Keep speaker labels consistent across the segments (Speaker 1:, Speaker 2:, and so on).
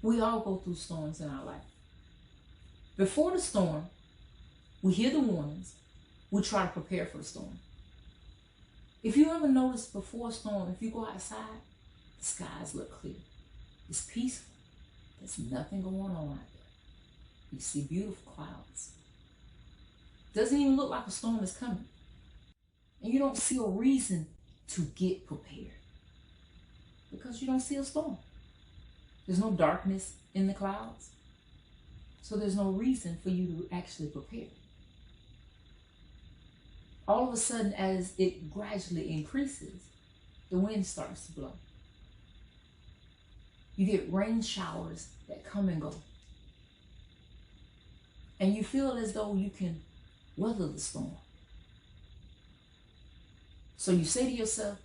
Speaker 1: We all go through storms in our life. Before the storm, we hear the warnings. We try to prepare for the storm. If you ever notice before a storm, if you go outside, the skies look clear. It's peaceful. There's nothing going on out there. You see beautiful clouds. Doesn't even look like a storm is coming. And you don't see a reason to get prepared because you don't see a storm. There's no darkness in the clouds. So there's no reason for you to actually prepare. All of a sudden, as it gradually increases, the wind starts to blow. You get rain showers that come and go. And you feel as though you can weather the storm. So you say to yourself,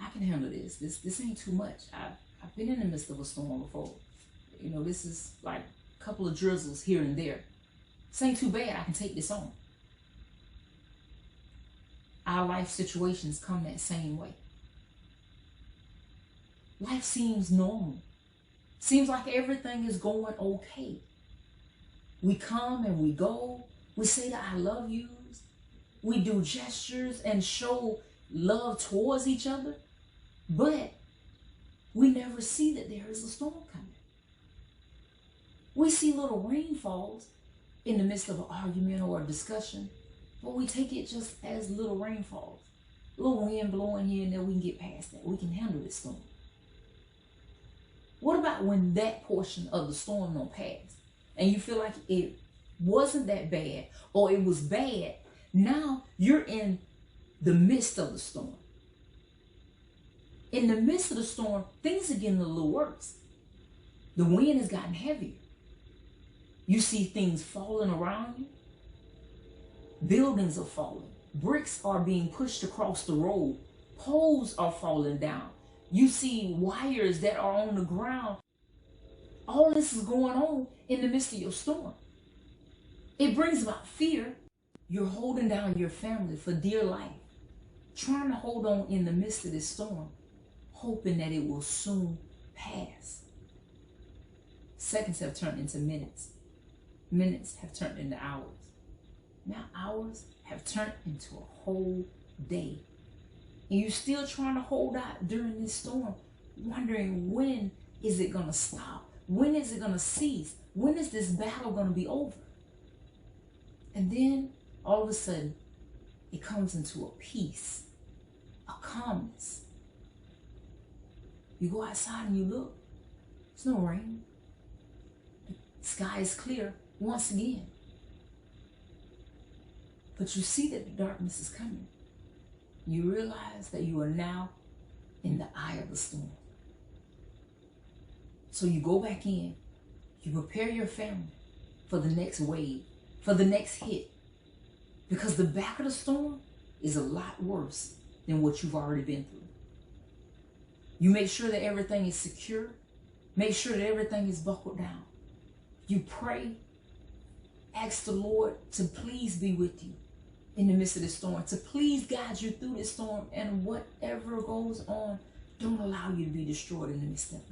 Speaker 1: I can handle this. This ain't too much. I've been in the midst of a storm before. You know, this is like a couple of drizzles here and there. This ain't too bad. I can take this on. Our life situations come that same way. Life seems normal. Seems like everything is going okay. We come and we go. We say the I love yous. We do gestures and show love towards each other. But we never see that there is a storm coming. We see little rainfalls in the midst of an argument or a discussion, but we take it just as little rainfalls. A little wind blowing here and there, we can get past that. We can handle this storm. What about when that portion of the storm don't pass and you feel like it wasn't that bad or it was bad? Now you're in the midst of the storm. In the midst of the storm, things are getting a little worse. The wind has gotten heavier. You see things falling around you. Buildings are falling. Bricks are being pushed across the road. Poles are falling down. You see wires that are on the ground. All this is going on in the midst of your storm. It brings about fear. You're holding down your family for dear life, trying to hold on in the midst of this storm, hoping that it will soon pass. Seconds have turned into minutes. Minutes have turned into hours. Now hours have turned into a whole day. And you're still trying to hold out during this storm, wondering when is it going to stop? When is it going to cease? When is this battle going to be over? And then all of a sudden, it comes into a peace, a calmness. You go outside and you look. There's no rain. The sky is clear once again. But you see that the darkness is coming. You realize that you are now in the eye of the storm. So you go back in. You prepare your family for the next wave, for the next hit. Because the back of the storm is a lot worse than what you've already been through. You make sure that everything is secure. Make sure that everything is buckled down. You pray. Ask the Lord to please be with you in the midst of this storm, to please guide you through this storm, and whatever goes on, don't allow you to be destroyed in the midst of it.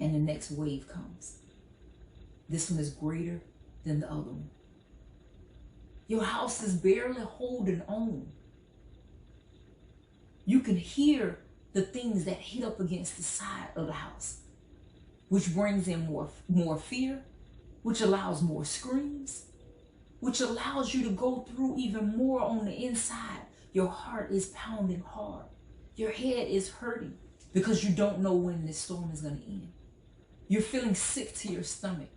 Speaker 1: And the next wave comes. This one is greater than the other one. Your house is barely holding on. You can hear the things that hit up against the side of the house, which brings in more fear, which allows more screams, which allows you to go through even more on the inside. Your heart is pounding hard. Your head is hurting because you don't know when this storm is going to end. You're feeling sick to your stomach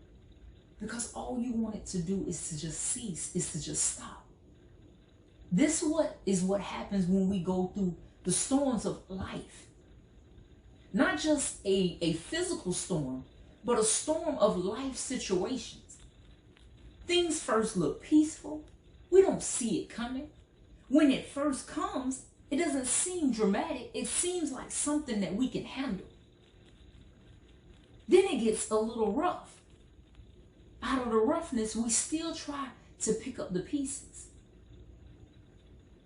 Speaker 1: because all you want it to do is to just cease, is to just stop. This is what happens when we go through the storms of life. Not just a physical storm, but a storm of life situations. Things first look peaceful. We don't see it coming. When it first comes, it doesn't seem dramatic. It seems like something that we can handle. Then it gets a little rough. Out of the roughness, we still try to pick up the pieces.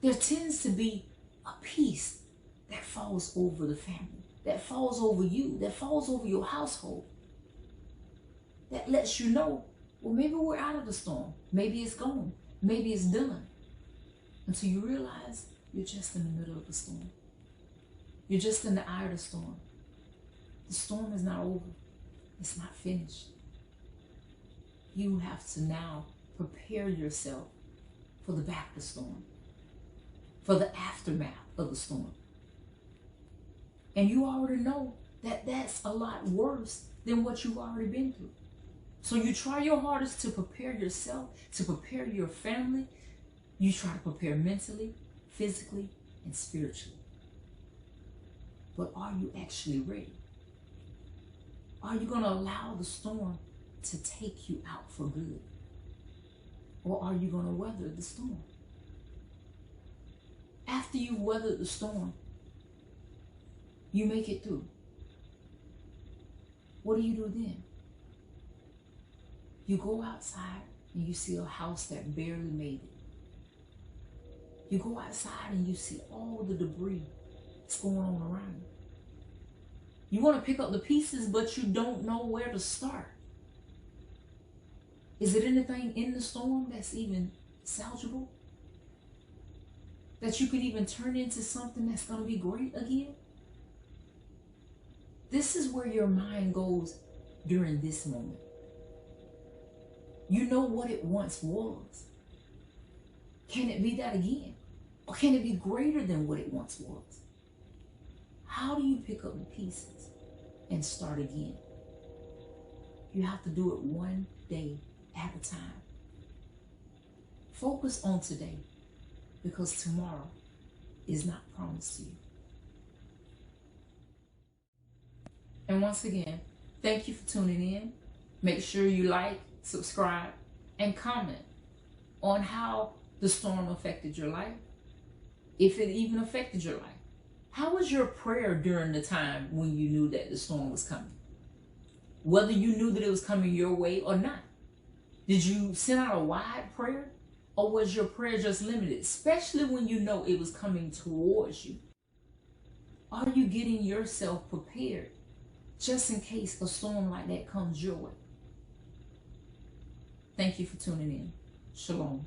Speaker 1: There tends to be a peace that falls over the family. that falls over you, that falls over your household, that lets you know, well, maybe we're out of the storm. Maybe it's gone. Maybe it's done. Until you realize you're just in the middle of the storm. You're just in the eye of the storm. The storm is not over. It's not finished. You have to now prepare yourself for the back of the storm, for the aftermath of the storm. And you already know that that's a lot worse than what you've already been through. So you try your hardest to prepare yourself, to prepare your family. You try to prepare mentally, physically, and spiritually. But are you actually ready? Are you going to allow the storm to take you out for good? Or are you going to weather the storm? After you've weathered the storm, you make it through. What do you do then? You go outside and you see a house that barely made it. You go outside and you see all the debris that's going on around you. You want to pick up the pieces, but you don't know where to start. Is it anything in the storm that's even salvageable? That you can even turn into something that's going to be great again? This is where your mind goes during this moment. You know what it once was. Can it be that again? Or can it be greater than what it once was? How do you pick up the pieces and start again? You have to do it one day at a time. Focus on today, because tomorrow is not promised to you. And once again, thank you for tuning in. Make sure you like, subscribe, and comment on how the storm affected your life, if it even affected your life. How was your prayer during the time when you knew that the storm was coming? Whether you knew that it was coming your way or not. Did you send out a wide prayer? Or was your prayer just limited, especially when you know it was coming towards you? Are you getting yourself prepared just in case a storm like that comes your way? Thank you for tuning in. Shalom.